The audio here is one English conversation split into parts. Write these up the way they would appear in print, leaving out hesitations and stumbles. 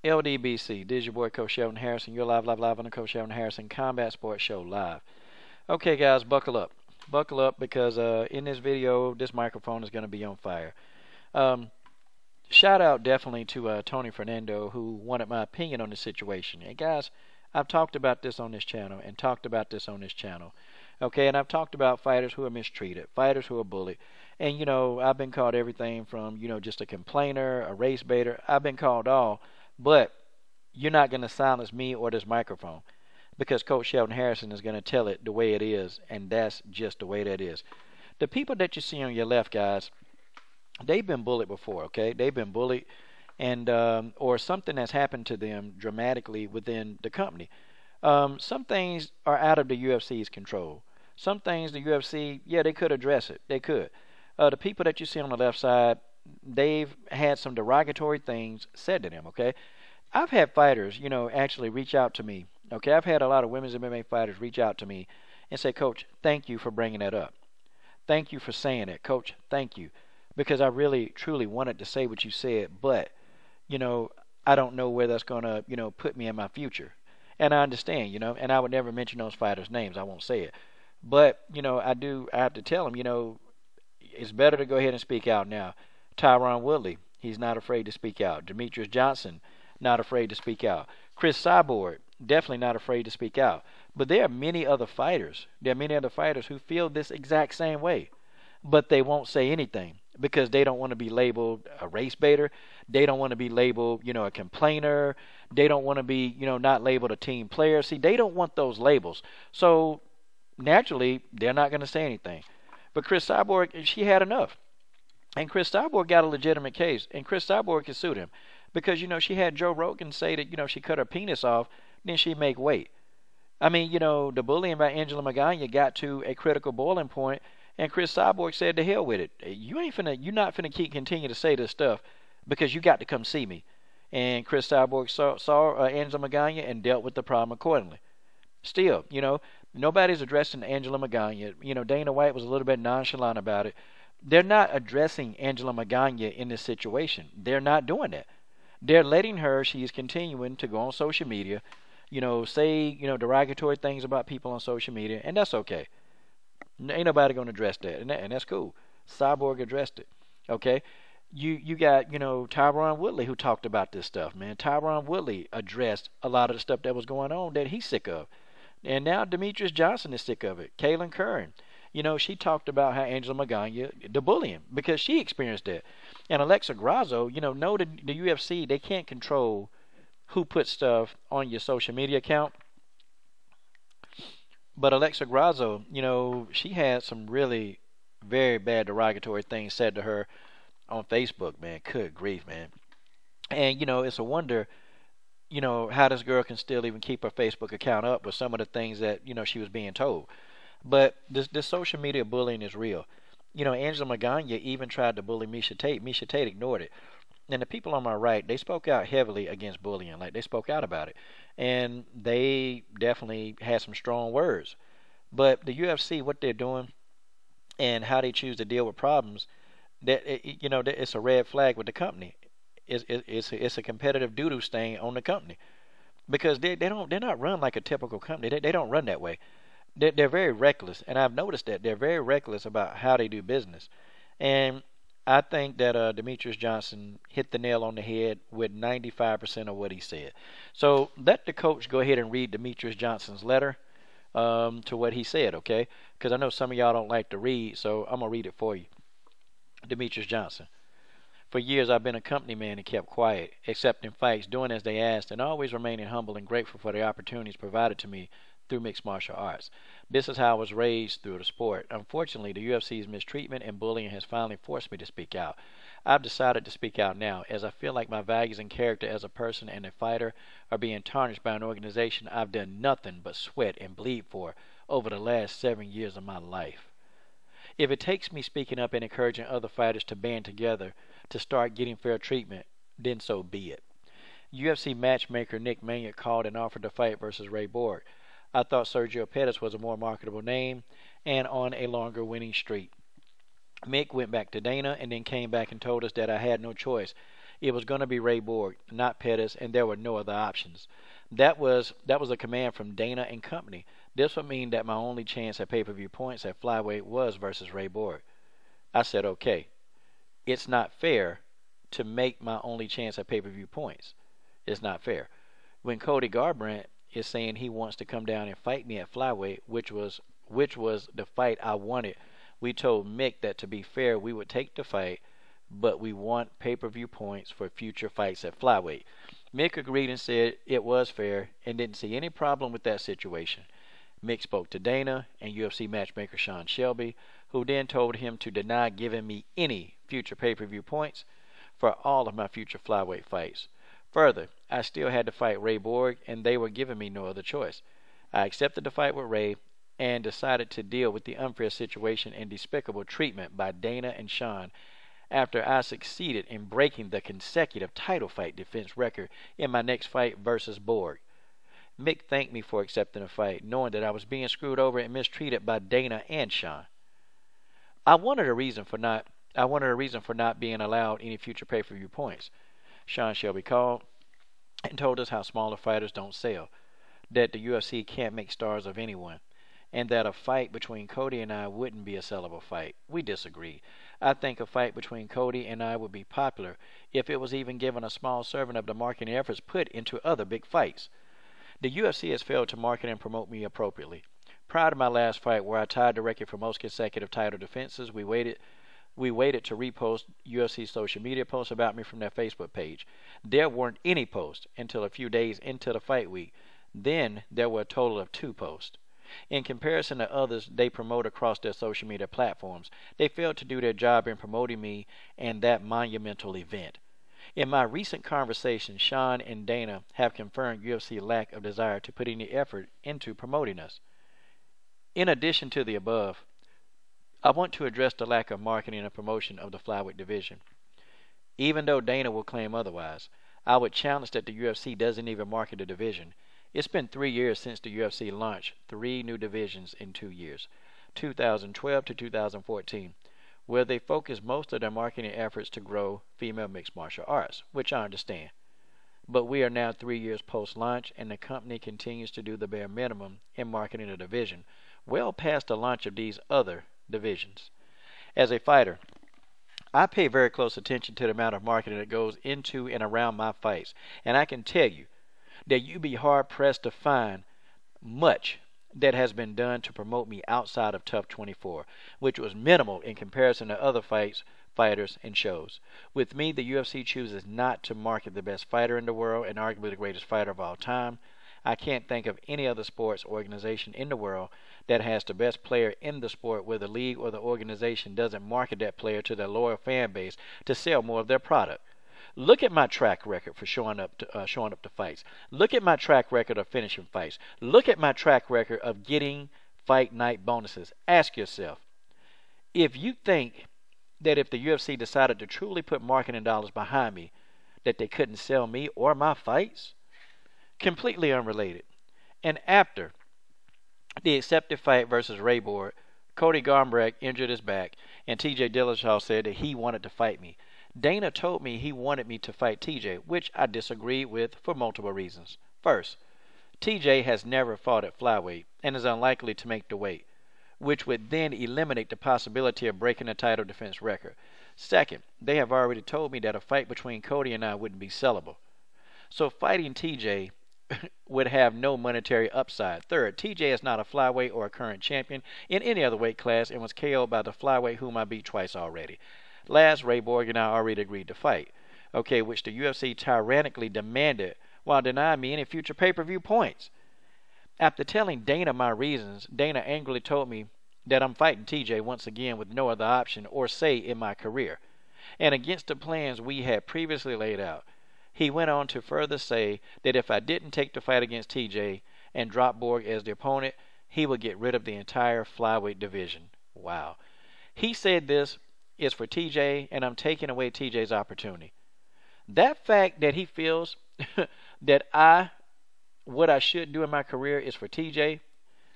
LDBC, this is your boy Coach Sheldon Harrison. You're live on the Coach Sheldon Harrison Combat Sports Show live. Okay, guys, buckle up. Buckle up because in this video, this microphone is going to be on fire. Um, Shout out definitely to Tony Fernando, who wanted my opinion on the situation. And guys, I've talked about this on this channel and talked about this on this channel. Okay, and I've talked about fighters who are mistreated, fighters who are bullied. And, you know, I've been called everything from, you know, just a complainer, a race baiter. I've been called all. But you're not going to silence me or this microphone because Coach Sheldon Harrison is going to tell it the way it is, and that's just the way that is. The people that you see on your left, guys, they've been bullied before, okay? They've been bullied, and or something has happened to them dramatically within the company. Some things are out of the UFC's control. Some things the UFC, yeah, they could address it. They could. The people that you see on the left side, they've had some derogatory things said to them, okay? I've had fighters, you know, actually reach out to me, okay? I've had a lot of women's MMA fighters reach out to me and say, Coach, thank you for bringing that up. Thank you for saying it. Coach, thank you. Because I really, truly wanted to say what you said, but, you know, I don't know where that's going to, you know, put me in my future. And I understand, you know, and I would never mention those fighters' names. I won't say it. But, you know, I have to tell them, you know, it's better to go ahead and speak out now. Tyron Woodley, he's not afraid to speak out. Demetrius Johnson, not afraid to speak out. Chris Cyborg, definitely not afraid to speak out. But there are many other fighters. There are many other fighters who feel this exact same way. But they won't say anything because they don't want to be labeled a race baiter. They don't want to be labeled, you know, a complainer. They don't want to be, you know, not labeled a team player. See, they don't want those labels. So naturally, they're not going to say anything. But Chris Cyborg, she had enough. And Chris Cyborg got a legitimate case. And Chris Cyborg can sue him. Because, you know, she had Joe Rogan say that, you know, she cut her penis off, then she make weight. I mean, you know, the bullying by Angela Magana got to a critical boiling point, and Chris Cyborg said to hell with it. You're not finna continue to say this stuff because you got to come see me. And Chris Cyborg saw Angela Magana and dealt with the problem accordingly. Still, you know, nobody's addressing Angela Magana. You know, Dana White was a little bit nonchalant about it. They're not addressing Angela Magana in this situation. They're not doing that. They're letting her, she's continuing to go on social media, you know, say, you know, derogatory things about people on social media, and that's okay. Ain't nobody going to address that, and that's cool. Cyborg addressed it, okay? You got, you know, Tyron Woodley who talked about this stuff, man. Tyron Woodley addressed a lot of the stuff that was going on that he's sick of. And now Demetrius Johnson is sick of it. Kaylin Curran, you know, she talked about how Angela Magana, the bullying, because she experienced that. And Alexa Grasso, you know the UFC, they can't control who puts stuff on your social media account. But Alexa Grasso, you know, she had some really very bad derogatory things said to her on Facebook, man. Good grief, man. And, you know, it's a wonder, you know, how this girl can still even keep her Facebook account up with some of the things that, you know, she was being told. But this social media bullying is real. You know, Angela Magana even tried to bully Miesha Tate. Miesha Tate ignored it. And the people on my right, they spoke out heavily against bullying. Like, they spoke out about it. And they definitely had some strong words. But the UFC, what they're doing and how they choose to deal with problems, you know, it's a red flag with the company. It's a competitive doo-doo stain on the company. Because they're not run like a typical company. They don't run that way. They're very reckless, and I've noticed that they're very reckless about how they do business. And I think that Demetrius Johnson hit the nail on the head with 95% of what he said. So let the coach go ahead and read Demetrius Johnson's letter to what he said, okay? Because I know some of y'all don't like to read, so I'm going to read it for you. Demetrius Johnson. For years, I've been a company man and kept quiet, accepting fights, doing as they asked, and always remaining humble and grateful for the opportunities provided to me through mixed martial arts. This is how I was raised through the sport. Unfortunately, the UFC's mistreatment and bullying has finally forced me to speak out. I've decided to speak out now, as I feel like my values and character as a person and a fighter are being tarnished by an organization I've done nothing but sweat and bleed for over the last 7 years of my life. If it takes me speaking up and encouraging other fighters to band together to start getting fair treatment, then so be it. UFC matchmaker Nick Manion called and offered to fight versus Ray Borg. I thought Sergio Pettis was a more marketable name and on a longer winning streak. Mick went back to Dana and then came back and told us that I had no choice. It was going to be Ray Borg, not Pettis, and there were no other options. That was a command from Dana and company. This would mean that my only chance at pay-per-view points at flyweight was versus Ray Borg. I said, okay, it's not fair to make my only chance at pay-per-view points. It's not fair. When Cody Garbrandt is saying he wants to come down and fight me at flyweight, which was the fight I wanted, we told Mick that to be fair, we would take the fight, but we want pay-per-view points for future fights at flyweight. Mick agreed and said it was fair and didn't see any problem with that situation. Mick spoke to Dana and UFC matchmaker Sean Shelby, who then told him to deny giving me any future pay-per-view points for all of my future flyweight fights. Further, I still had to fight Ray Borg, and they were giving me no other choice. I accepted the fight with Ray and decided to deal with the unfair situation and despicable treatment by Dana and Sean after I succeeded in breaking the consecutive title fight defense record in my next fight versus Borg. Mick thanked me for accepting the fight, knowing that I was being screwed over and mistreated by Dana and Sean. I wanted a reason for not being allowed any future pay-per-view points. Sean Shelby called and told us how smaller fighters don't sell, that the UFC can't make stars of anyone, and that a fight between Cody and I wouldn't be a sellable fight. We disagreed. I think a fight between Cody and I would be popular if it was even given a small serving of the marketing efforts put into other big fights. The UFC has failed to market and promote me appropriately. Prior to my last fight, where I tied the record for most consecutive title defenses, we waited to repost UFC social media posts about me from their Facebook page. There weren't any posts until a few days into the fight week. Then there were a total of 2 posts. In comparison to others they promote across their social media platforms, they failed to do their job in promoting me and that monumental event. In my recent conversation, Sean and Dana have confirmed UFC's lack of desire to put any effort into promoting us. In addition to the above, I want to address the lack of marketing and promotion of the flyweight division. Even though Dana will claim otherwise, I would challenge that the UFC doesn't even market the division. It's been 3 years since the UFC launched 3 new divisions in 2 years, 2012 to 2014, where they focused most of their marketing efforts to grow female mixed martial arts, which I understand. But we are now 3 years post-launch, and the company continues to do the bare minimum in marketing the division, well past the launch of these other divisions. As a fighter, I pay very close attention to the amount of marketing that goes into and around my fights, and I can tell you that you'd be hard-pressed to find much that has been done to promote me outside of Tough 24, which was minimal in comparison to other fighters, and shows. With me, the UFC chooses not to market the best fighter in the world and arguably the greatest fighter of all time. I can't think of any other sports organization in the world that has the best player in the sport where the league or the organization doesn't market that player to their loyal fan base to sell more of their product. Look at my track record for showing up to fights. Look at my track record of finishing fights. Look at my track record of getting fight night bonuses. Ask yourself, if you think that if the UFC decided to truly put marketing dollars behind me, that they couldn't sell me or my fights? Completely unrelated. And after the accepted fight versus Ray Borg, Cody Garbrandt injured his back, and TJ Dillashaw said that he wanted to fight me. Dana told me he wanted me to fight TJ, which I disagreed with for multiple reasons. First, TJ has never fought at flyweight and is unlikely to make the weight, which would then eliminate the possibility of breaking the title defense record. Second, they have already told me that a fight between Cody and I wouldn't be sellable. So fighting TJ would have no monetary upside. Third, TJ is not a flyweight or a current champion in any other weight class and was KO'd by the flyweight whom I beat twice already. Last, Ray Borg and I already agreed to fight, which the UFC tyrannically demanded while denying me any future pay-per-view points. After telling Dana my reasons, Dana angrily told me that I'm fighting TJ once again with no other option or say in my career, and against the plans we had previously laid out. He went on to further say that if I didn't take the fight against TJ and drop Borg as the opponent, he would get rid of the entire flyweight division. Wow. He said this is for TJ, and I'm taking away TJ's opportunity. That fact that he feels that what I should do in my career is for TJ,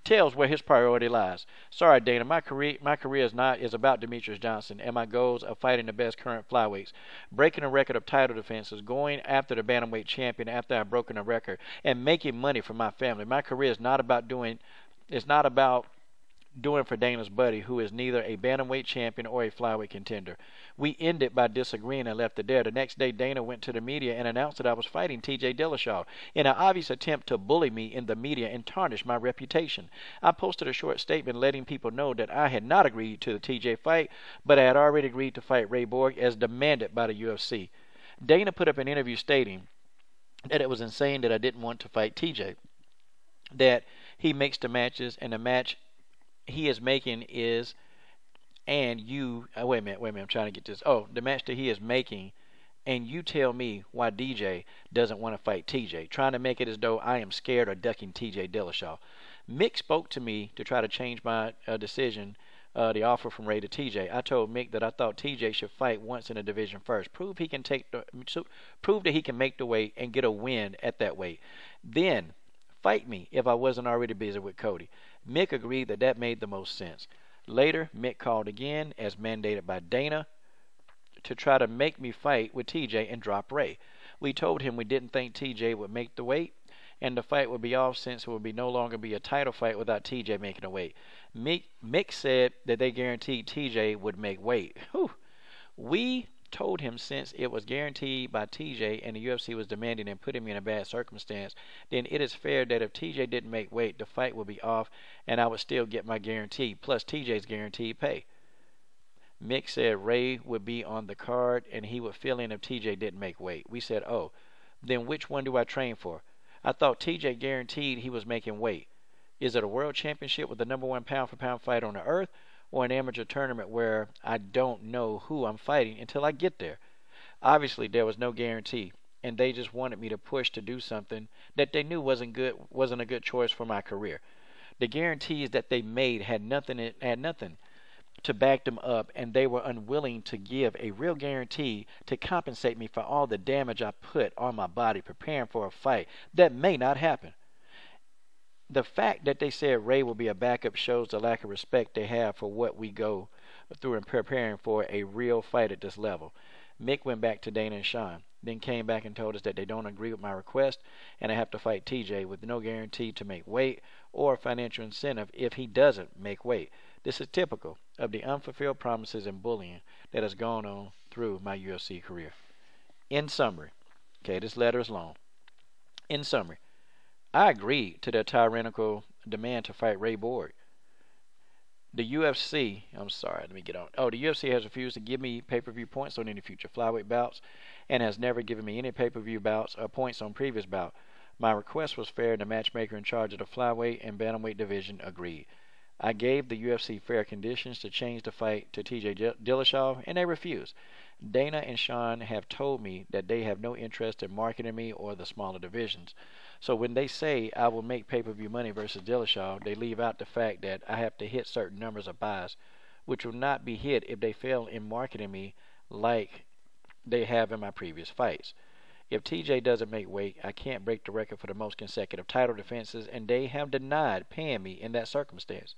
tells where his priority lies. Sorry, Dana, my career is about Demetrius Johnson and my goals of fighting the best current flyweights, breaking a record of title defenses, going after the bantamweight champion after I've broken a record, and making money for my family. My career is not about doing for Dana's buddy, who is neither a bantamweight champion or a flyweight contender. We ended by disagreeing and left it there. The next day, Dana went to the media and announced that I was fighting TJ Dillashaw in an obvious attempt to bully me in the media and tarnish my reputation. I posted a short statement letting people know that I had not agreed to the TJ fight, but I had already agreed to fight Ray Borg as demanded by the UFC. Dana put up an interview stating that it was insane that I didn't want to fight TJ, that he makes the matches and the match he is making is, and you wait a minute, I'm trying to get this. Oh, the match that he is making, and you tell me why DJ doesn't want to fight TJ, trying to make it as though I am scared or ducking TJ Dillashaw. Mick spoke to me to try to change my decision, the offer from Ray to TJ. I told Mick that I thought TJ should fight once in the division first, prove that he can make the weight and get a win at that weight, then fight me if I wasn't already busy with Cody. Mick agreed that made the most sense. Later, Mick called again, as mandated by Dana, to try to make me fight with TJ and drop Ray. We told him we didn't think TJ would make the weight, and the fight would be off since it would no longer be a title fight without TJ making a weight. Mick said that they guaranteed TJ would make weight. Whew. We told him since it was guaranteed by TJ and the UFC was demanding and putting me in a bad circumstance, then it is fair that if TJ didn't make weight, the fight would be off and I would still get my guarantee, plus TJ's guaranteed pay. Mick said Ray would be on the card and he would fill in if TJ didn't make weight. We said, oh, then which one do I train for? I thought TJ guaranteed he was making weight. Is it a world championship with the #1 pound-for-pound fight on the earth, or an amateur tournament where I don't know who I'm fighting until I get there? Obviously, there was no guarantee, and they just wanted me to push to do something that they knew wasn't a good choice for my career. The guarantees that they made had nothing to back them up, and they were unwilling to give a real guarantee to compensate me for all the damage I put on my body preparing for a fight that may not happen. The fact that they said Ray will be a backup shows the lack of respect they have for what we go through in preparing for a real fight at this level. Mick went back to Dana and Sean, then came back and told us that they don't agree with my request and I have to fight TJ with no guarantee to make weight or financial incentive if he doesn't make weight. This is typical of the unfulfilled promises and bullying that has gone on through my UFC career. In summary, okay, this letter is long. In summary, I agreed to their tyrannical demand to fight Ray Borg. The UFC, the UFC has refused to give me pay-per-view points on any future flyweight bouts and has never given me any pay-per-view bouts or points on previous bout. My request was fair and the matchmaker in charge of the flyweight and bantamweight division agreed. I gave the UFC fair conditions to change the fight to TJ Dillashaw and they refused. Dana and Sean have told me that they have no interest in marketing me or the smaller divisions. So when they say I will make pay-per-view money versus Dillashaw, they leave out the fact that I have to hit certain numbers of buys, which will not be hit if they fail in marketing me like they have in my previous fights. If TJ doesn't make weight, I can't break the record for the most consecutive title defenses, and they have denied paying me in that circumstance.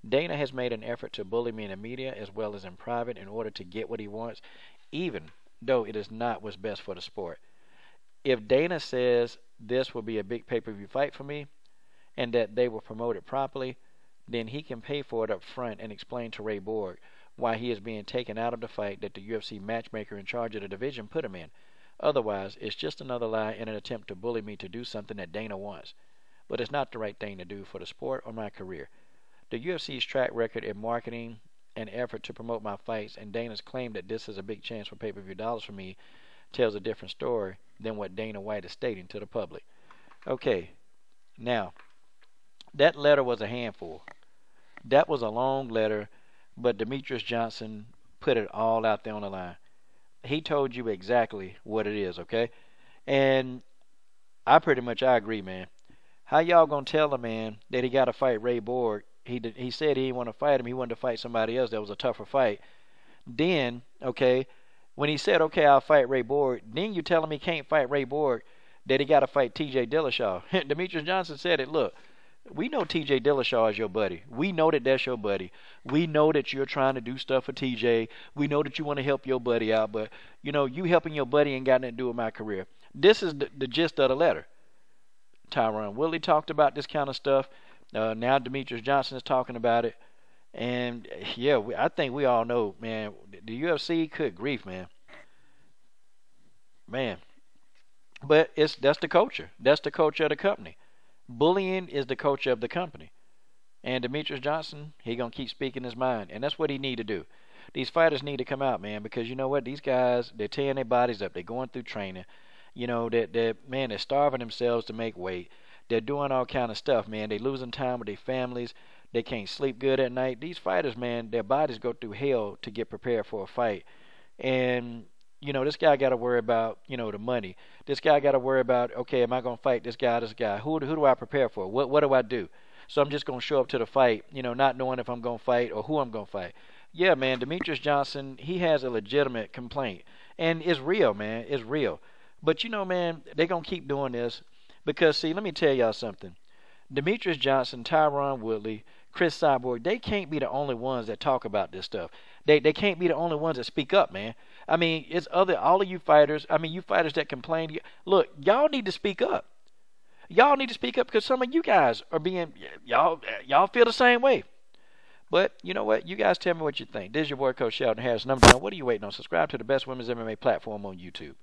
Dana has made an effort to bully me in the media as well as in private in order to get what he wants, even though it is not what's best for the sport. If Dana says this will be a big pay-per-view fight for me and that they will promote it properly, then he can pay for it up front and explain to Ray Borg why he is being taken out of the fight that the UFC matchmaker in charge of the division put him in. Otherwise, it's just another lie in an attempt to bully me to do something that Dana wants. But it's not the right thing to do for the sport or my career. The UFC's track record in marketing an effort to promote my fights and Dana's claim that this is a big chance for pay-per-view dollars for me tells a different story than what Dana White is stating to the public. Okay, now, that letter was a handful. That was a long letter, but Demetrius Johnson put it all out there on the line. He told you exactly what it is, okay? And I agree, man. How y'all gonna tell a man that he got to fight Ray Borg? He said he didn't want to fight him. He wanted to fight somebody else that was a tougher fight. Then, okay, when he said, okay, I'll fight Ray Borg, then you tell him he can't fight Ray Borg, that he got to fight TJ Dillashaw. Demetrius Johnson said it, look, We know TJ Dillashaw is your buddy. We know that that's your buddy. We know that you're trying to do stuff for TJ. We know that you want to help your buddy out, but you helping your buddy ain't got nothing to do with my career. This is the gist of the letter. Tyron Woodley talked about this kind of stuff. Now Demetrius Johnson is talking about it. And yeah, I think we all know, man, the UFC, good grief, man. Man. But that's the culture. That's the culture of the company. Bullying is the culture of the company. And Demetrius Johnson, he going to keep speaking his mind. And that's what he need to do. These fighters need to come out, man, because you know what? These guys, they're tearing their bodies up. They're going through training. They're starving themselves to make weight. They're doing all kind of stuff, man. They're losing time with their families. They can't sleep good at night. These fighters, man, their bodies go through hell to get prepared for a fight. And this guy got to worry about, the money. This guy got to worry about, okay, am I going to fight this guy, Who do I prepare for? What do I do? So I'm just going to show up to the fight, not knowing if I'm going to fight or who I'm going to fight. Yeah, man, Demetrius Johnson, he has a legitimate complaint. And it's real, man. It's real. But, man, they're going to keep doing this because, see, let me tell y'all something. Demetrius Johnson, Tyron Woodley, Chris Cyborg, they can't be the only ones that talk about this stuff. They can't be the only ones that speak up, man. I mean, it's all of you fighters. I mean, you fighters that complain. Look, y'all need to speak up. Y'all need to speak up because some of you guys are y'all feel the same way. But you know what? You guys tell me what you think. This is your boy, Coach Sheldon Harris. Number 1, what are you waiting on? Subscribe to the best women's MMA platform on YouTube.